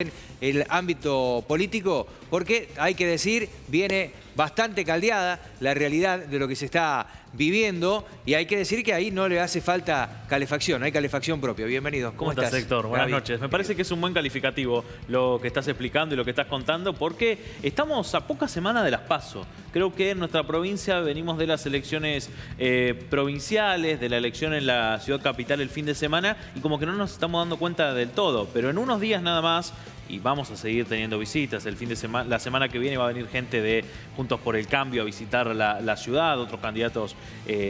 en el ámbito político, porque hay que decir, viene bastante caldeada la realidad de lo que se está viviendo y hay que decir que ahí no le hace falta calefacción, hay calefacción propia. Bienvenido. ¿Cómo estás, Héctor? Buenas noches. Me parece que es un buen calificativo lo que estás explicando y lo que estás contando, porque estamos a pocas semanas de las PASO. Creo que en nuestra provincia venimos de las elecciones provinciales, de la elección en la ciudad capital el fin de semana, y como que no nos estamos dando cuenta del todo. Pero en unos días nada más, y vamos a seguir teniendo visitas. El fin de semana, la semana que viene va a venir gente de Juntos por el Cambio a visitar la ciudad, otros candidatos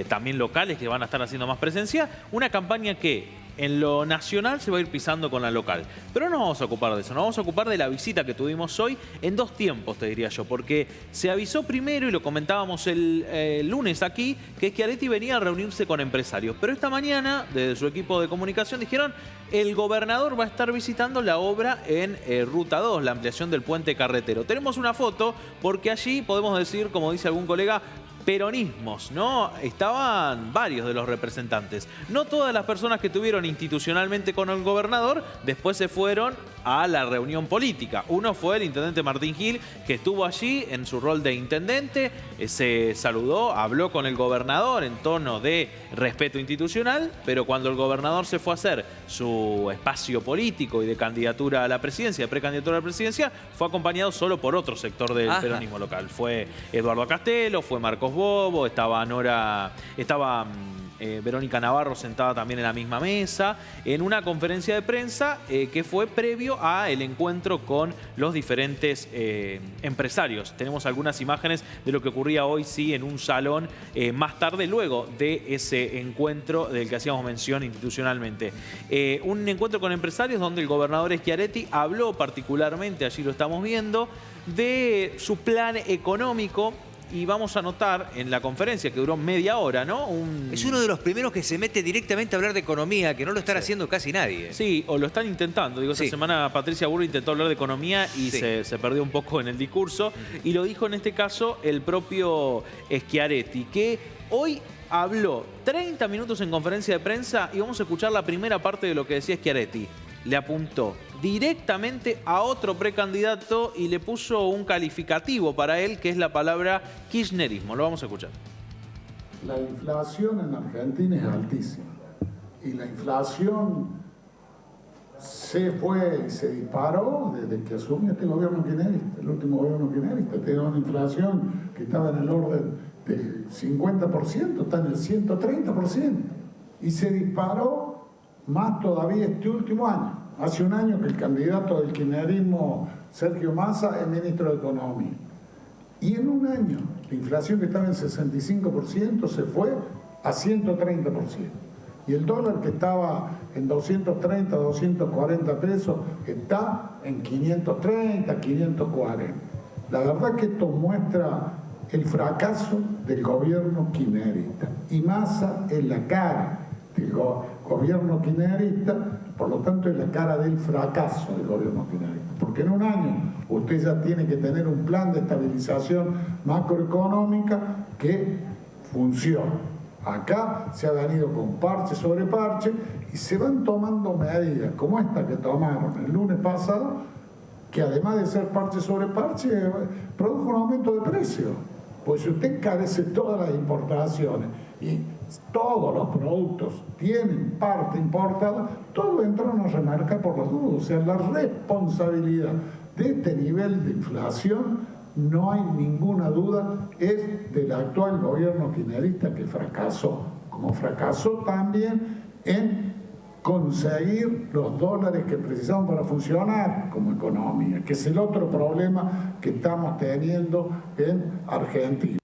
también locales que van a estar haciendo más presencia. Una campaña que en lo nacional se va a ir pisando con la local. Pero no nos vamos a ocupar de eso, nos vamos a ocupar de la visita que tuvimos hoy en dos tiempos, te diría yo, porque se avisó primero, y lo comentábamos el lunes aquí, que Schiaretti venía a reunirse con empresarios. Pero esta mañana, desde su equipo de comunicación, dijeron el gobernador va a estar visitando la obra en Ruta 2, la ampliación del puente carretero. Tenemos una foto porque allí podemos decir, como dice algún colega, peronismos, ¿no? Estaban varios de los representantes. No todas las personas que estuvieron institucionalmente con el gobernador después se fueron a la reunión política. Uno fue el intendente Martín Gil, que estuvo allí en su rol de intendente, se saludó, habló con el gobernador en tono de respeto institucional, pero cuando el gobernador se fue a hacer su espacio político y de candidatura a la presidencia, de precandidatura a la presidencia, fue acompañado solo por otro sector del peronismo local. Fue Eduardo Castelo, fue Marcos Bobo, estaba Verónica Navarro sentada también en la misma mesa, en una conferencia de prensa que fue previo al encuentro con los diferentes empresarios. Tenemos algunas imágenes de lo que ocurría hoy, sí, en un salón más tarde, luego de ese encuentro del que hacíamos mención institucionalmente. Un encuentro con empresarios donde el gobernador Schiaretti habló particularmente, allí lo estamos viendo, de su plan económico. Y vamos a notar en la conferencia, que duró media hora, ¿no? Es uno de los primeros que se mete directamente a hablar de economía, que no lo están haciendo casi nadie. Sí, o lo están intentando. Digo, esta semana Patricia Burri intentó hablar de economía y se perdió un poco en el discurso. Y lo dijo en este caso el propio Schiaretti, que hoy habló 30 minutos en conferencia de prensa y vamos a escuchar la primera parte de lo que decía Schiaretti. Le apuntó directamente a otro precandidato y le puso un calificativo para él, que es la palabra kirchnerismo. Lo vamos a escuchar. La inflación en Argentina es altísima. Y la inflación se fue y se disparó desde que asumió este gobierno kirchnerista, el último gobierno kirchnerista. Tenía una inflación que estaba en el orden del 50%, está en el 130%. Y se disparó más todavía este último año. Hace un año que el candidato del kirchnerismo, Sergio Massa, es ministro de Economía. Y en un año, la inflación que estaba en 65% se fue a 130%. Y el dólar que estaba en 230, 240 pesos, está en 530, 540. La verdad que esto muestra el fracaso del gobierno kirchnerista. Y Massa es la cara del gobierno kirchnerista, por lo tanto es la cara del fracaso del gobierno kirchnerista. Porque en un año usted ya tiene que tener un plan de estabilización macroeconómica que funcione. Acá se ha venido con parche sobre parche y se van tomando medidas como esta que tomaron el lunes pasado, que además de ser parche sobre parche, produjo un aumento de precios. Pues si usted encarece todas las importaciones y todos los productos tienen parte importada, todo entra en una remarca por las dudas. O sea, la responsabilidad de este nivel de inflación, no hay ninguna duda, es del actual gobierno kirchnerista, que fracasó, como fracasó también en conseguir los dólares que precisamos para funcionar como economía, que es el otro problema que estamos teniendo en Argentina.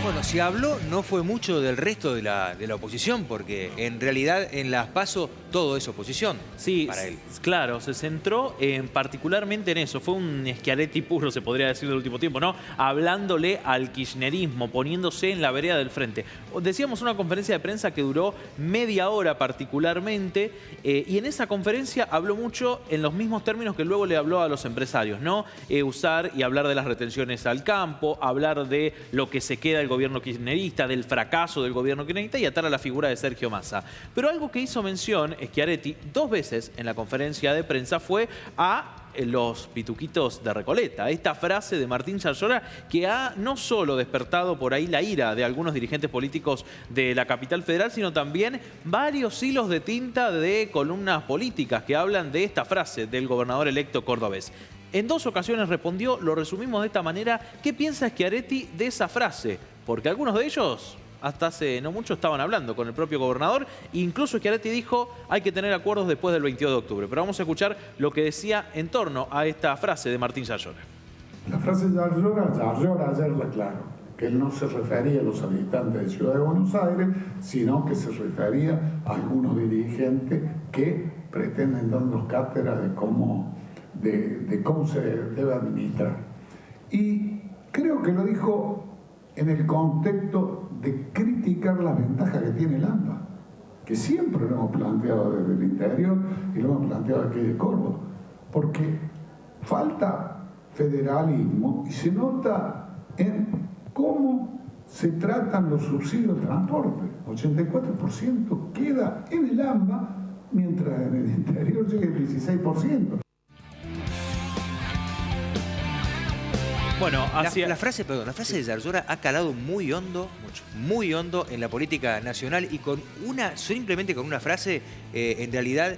Bueno, Bueno, si habló no fue mucho del resto de la oposición, porque en realidad en las PASO todo es oposición Sí, para él. claro, se centró particularmente en eso. Fue un Schiaretti puro, se podría decir, del último tiempo, ¿no? Hablándole al kirchnerismo, poniéndose en la vereda del frente. Decíamos una conferencia de prensa que duró media hora particularmente, y en esa conferencia habló mucho en los mismos términos que luego le habló a los empresarios, ¿no? Usar y hablar de las retenciones al campo, hablar de lo que se queda del gobierno kirchnerista, del fracaso del gobierno kirchnerista y atar a la figura de Sergio Massa. Pero algo que hizo mención Schiaretti 2 veces en la conferencia de prensa fue a los pituquitos de Recoleta. Esta frase de Martín Yarlora que ha no solo despertado por ahí la ira de algunos dirigentes políticos de la capital federal, sino también varios hilos de tinta de columnas políticas que hablan de esta frase del gobernador electo cordobés. En 2 ocasiones respondió, lo resumimos de esta manera: ¿qué piensa Schiaretti de esa frase? Porque algunos de ellos hasta hace no mucho estaban hablando con el propio gobernador. Incluso Schiaretti dijo hay que tener acuerdos después del 22 de octubre. Pero vamos a escuchar lo que decía en torno a esta frase de Martín Yarlora. La frase de Yarlora ayer la aclaró, que él no se refería a los habitantes de Ciudad de Buenos Aires, sino que se refería a algunos dirigentes que pretenden darnos cátedra de cómo se debe administrar. Y creo que lo dijo en el contexto de criticar las ventajas que tiene el AMBA, que siempre lo hemos planteado desde el interior y lo hemos planteado aquí de Córdoba, porque falta federalismo y se nota en cómo se tratan los subsidios de transporte. 84% queda en el AMBA, mientras en el interior llega el 16%. Bueno, La frase de Yarlora ha calado muy hondo en la política nacional, y simplemente con una frase en realidad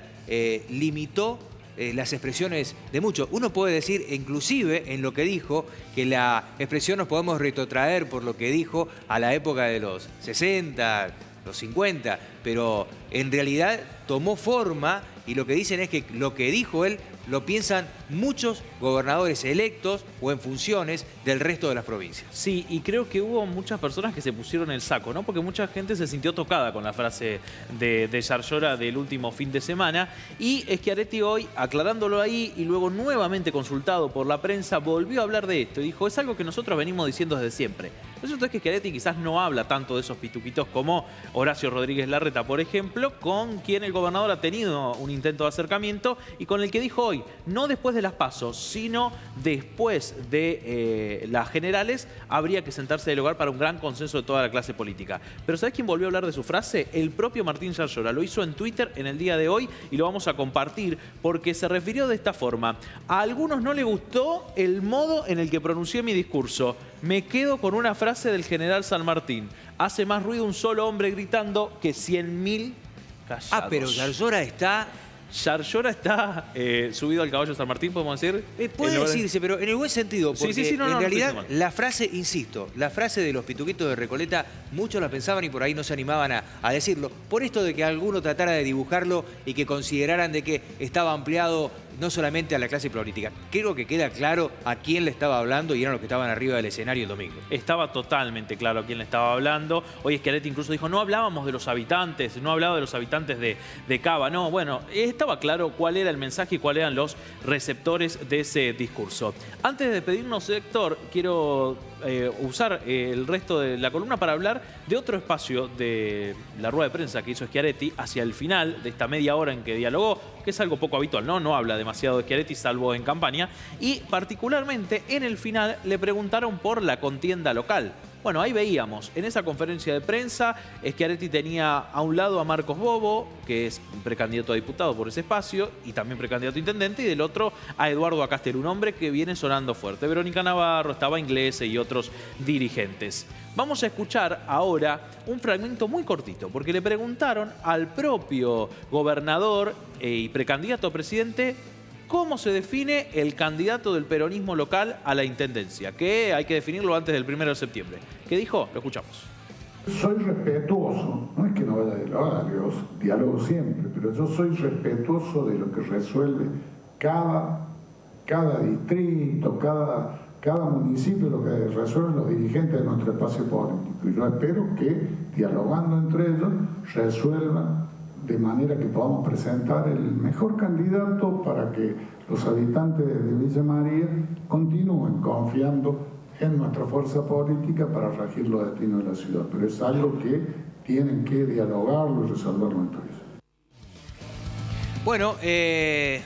limitó las expresiones de muchos. Uno puede decir, inclusive en lo que dijo, que la expresión nos podemos retrotraer por lo que dijo a la época de los 60, los 50, pero en realidad tomó forma, y lo que dicen es que lo que dijo él lo piensan muchos gobernadores electos o en funciones del resto de las provincias. Sí, y creo que hubo muchas personas que se pusieron el saco, ¿no? Porque mucha gente se sintió tocada con la frase de Yarlora del último fin de semana. Y Schiaretti hoy, aclarándolo ahí y luego nuevamente consultado por la prensa, volvió a hablar de esto y dijo: es algo que nosotros venimos diciendo desde siempre. Lo cierto es que Schiaretti quizás no habla tanto de esos pituquitos como Horacio Rodríguez Larreta, por ejemplo, con quien el gobernador ha tenido un intento de acercamiento y con el que dijo hoy, no después de las PASO, sino después de las generales, habría que sentarse a dialogar para un gran consenso de toda la clase política. Pero ¿sabés quién volvió a hablar de su frase? El propio Martín Yarlora. Lo hizo en Twitter en el día de hoy y lo vamos a compartir porque se refirió de esta forma: a algunos no les gustó el modo en el que pronuncié mi discurso. Me quedo con una frase del general San Martín: hace más ruido un solo hombre gritando que 100.000 callados. Ah, pero Yarlora está subido al caballo de San Martín, podemos decir. Puede decirse, pero en el buen sentido, porque sí, en realidad la frase, insisto, la frase de los pituquitos de Recoleta, muchos la pensaban y por ahí no se animaban a decirlo, por esto de que alguno tratara de dibujarlo y que consideraran de que estaba ampliado no solamente a la clase política. Creo que queda claro a quién le estaba hablando y eran los que estaban arriba del escenario el domingo. Estaba totalmente claro a quién le estaba hablando. Hoy Schiaretti incluso dijo, no hablábamos de los habitantes, no hablaba de los habitantes de Cava. No, bueno, estaba claro cuál era el mensaje y cuáles eran los receptores de ese discurso. Antes de despedirnos, Héctor, quiero usar el resto de la columna para hablar de otro espacio de la rueda de prensa que hizo Schiaretti hacia el final de esta media hora en que dialogó, que es algo poco habitual, ¿no? No habla demasiado de Schiaretti, salvo en campaña, y particularmente en el final le preguntaron por la contienda local. Bueno, ahí veíamos, en esa conferencia de prensa, Schiaretti tenía a un lado a Marcos Bobo, que es precandidato a diputado por ese espacio, y también precandidato a intendente, y del otro a Eduardo Acastel, un hombre que viene sonando fuerte. Verónica Navarro, estaba Inglese y otros dirigentes. Vamos a escuchar ahora un fragmento muy cortito, porque le preguntaron al propio gobernador y precandidato a presidente cómo se define el candidato del peronismo local a la intendencia, que hay que definirlo antes del 1 de septiembre. ¿Qué dijo? Lo escuchamos. Soy respetuoso, no es que no vaya a dialogar, diálogo siempre, pero yo soy respetuoso de lo que resuelve cada distrito, cada municipio lo que resuelven los dirigentes de nuestro espacio político. Y yo espero que, dialogando entre ellos, resuelvan de manera que podamos presentar el mejor candidato para que los habitantes de Villa María continúen confiando en nuestra fuerza política para regir los destinos de la ciudad. Pero es algo que tienen que dialogarlo y resolverlo entre ellos. Bueno,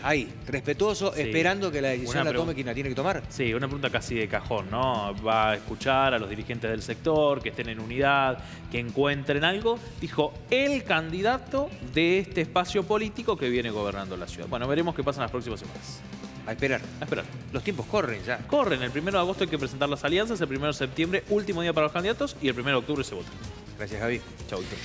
ahí, respetuoso, Sí. esperando que la decisión la tome quien la tiene que tomar. Sí, una pregunta casi de cajón, ¿no? Va a escuchar a los dirigentes del sector, que estén en unidad, que encuentren algo. Dijo, el candidato de este espacio político que viene gobernando la ciudad. Bueno, veremos qué pasa en las próximas semanas. A esperar. A esperar. Los tiempos corren ya. Corren, el 1 de agosto hay que presentar las alianzas, el 1 de septiembre, último día para los candidatos, y el 1 de octubre se vota. Gracias, Javi. Chau, Víctor.